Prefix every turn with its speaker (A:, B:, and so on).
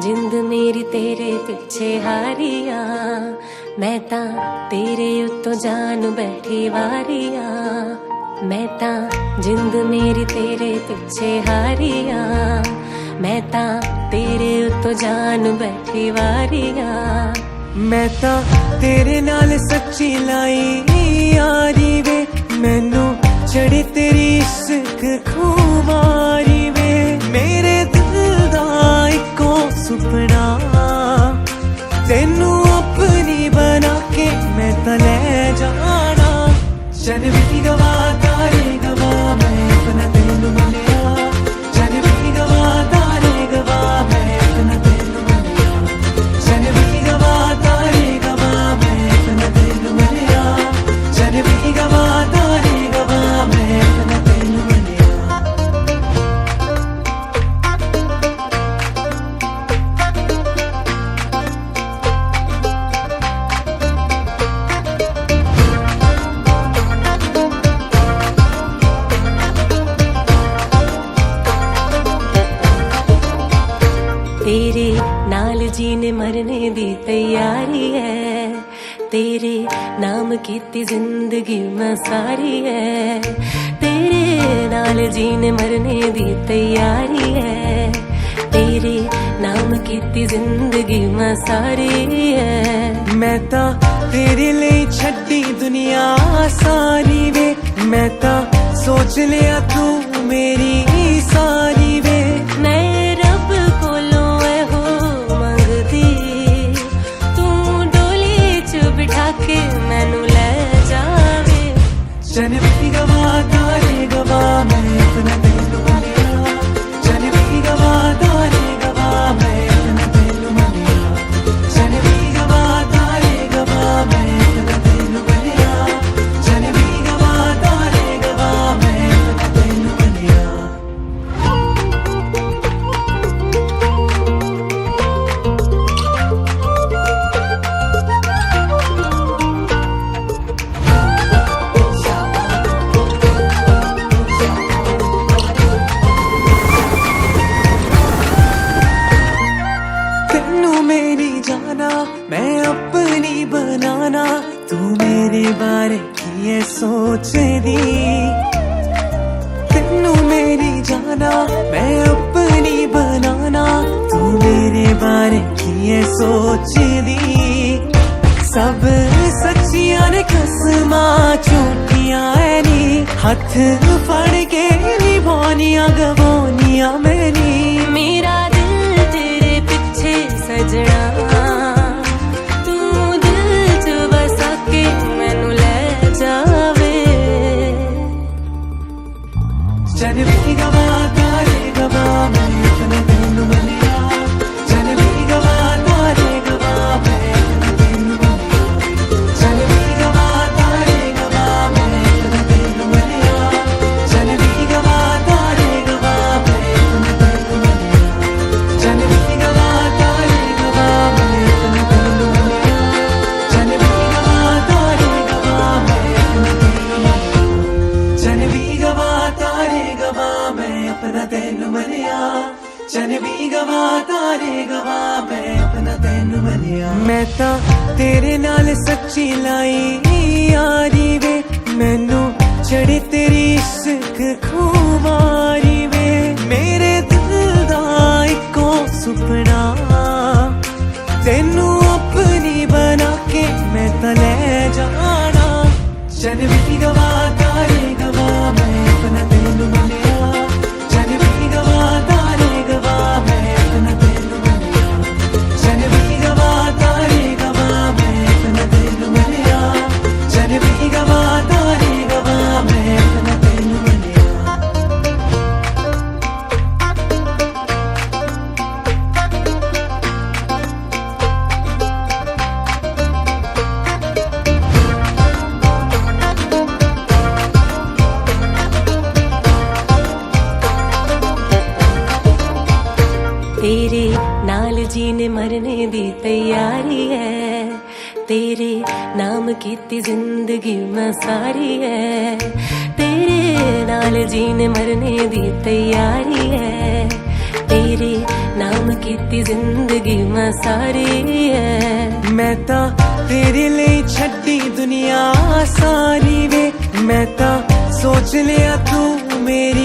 A: जिंद मेरी तेरे पिछे हारिया, मैं तां तेरे उत्तों जान बैठी वारिया। मैं तां जिंद मेरी तेरे पिछे हारिया, मैं तां तेरे उत्तों जान बैठी वारिया।
B: मैं तां तेरे नाल सच्ची लाई यारी वे, मैनू चढ़े तेरी इश्क खुमारी वे। मेरे दिल दा इको सुपना तेनू अपनी बना के मैं तां ले जाना। जन भी गवा तारे गवा मैं अपना तेनू मनिया, जन भी गवा तारे गवा मैं अपना तेनू मनिया, जन भी गवा तारे गवा मैं अपना तेनू मनिया, जन भी गवा तारे गवा मैं अपना तेनू मनिया।
A: तेरे नाल जीने मरने दी तैयारी है, तेरे नाम कीती जिंदगी मैं सारी है। तेरे नाल जीने मरने दी तैयारी है, तेरे नाम कीती जिंदगी मैं सारी है।
B: मैं तां तेरे लिए छड्डी दुनिया सारी वे, मैं तां सोच लिया तू मेरी सारी वे।
A: मैं रब कोलों हो मंगदी, तू डोली च बिठा के मैनू ले जावे।
B: जन भी गवा तारे गवा मैं अपना तेनू मनिया, जन भी गवा तारे गवा मैं अपना तेनू मनिया, जन भी गवा तारे गवा मैं अपना तेनू मनिया, जन भी गवा तारे गवा मैं अपना तेनू मनिया। मेरी जाना मैं अपनी बनाना, तू मेरे बारे की है सोचदी। तेनू मेरी जाना मैं अपनी बनाना, तू मेरे बारे की है सोचदी। सब सच्चियां ने कसमां झूठियां है नी, हथ फड़ के निभानियां गवानियां मेरी।
A: मेरा दिल तेरे पिछे सजना, तू दिल च बसा के मैनू ले जावे।
B: जन भी गवा तारे गवा मैं अपना तेनू मनिया, जन भी गवा तारे गवा मैं अपना तेनू मनिया, जन भी गवा तारे गवा मैं अपना तेनू मनिया, जन भी गवा तारे गवा मैं अपना तेनू मनिया, जन भी गवा तारे गवा मैं अपना तेनू मनिया, जन भी गवा तारे गवा मैं अपना तेनू मनिया, जन भी गवा तारे गवा मैं अपना तेनू मनिया, जन भी गवा तारे गवा मैं अपना तेनू मनिया। मैं तां तेरे नाल सच्ची लाई यारी वे, मैनू चढ़े तेरी इश्क खुमारी वे। मेरे दिल दा इको सुपना तेनू अपनी बना के मैं तां ले जाना। जन भी गवा तारे गवा मैं अपना तेनू मनिया, जन भी गवा तारे गवा मैं अपना तेनू मनिया, जन भी गवा तारे गवा मैं अपना तेनू मनिया, जन भी गवा तारे गवा मैं अपना तेनू मनिया।
A: तेरे नाल जीने मरने दी तैयारी है, तेरे नाम कीती जिंदगी मैं सारी है। तेरे नाल जीने मरने दी तैयारी है, तेरे नाम की ਕੀਤੀ ਜ਼ਿੰਦਗੀ ਮੈਂ ਸਾਰੀ ਐ
B: मैं ता तेरे लिए छड्डी दुनिया सारी वे मैं ता सोच लिया तू मेरी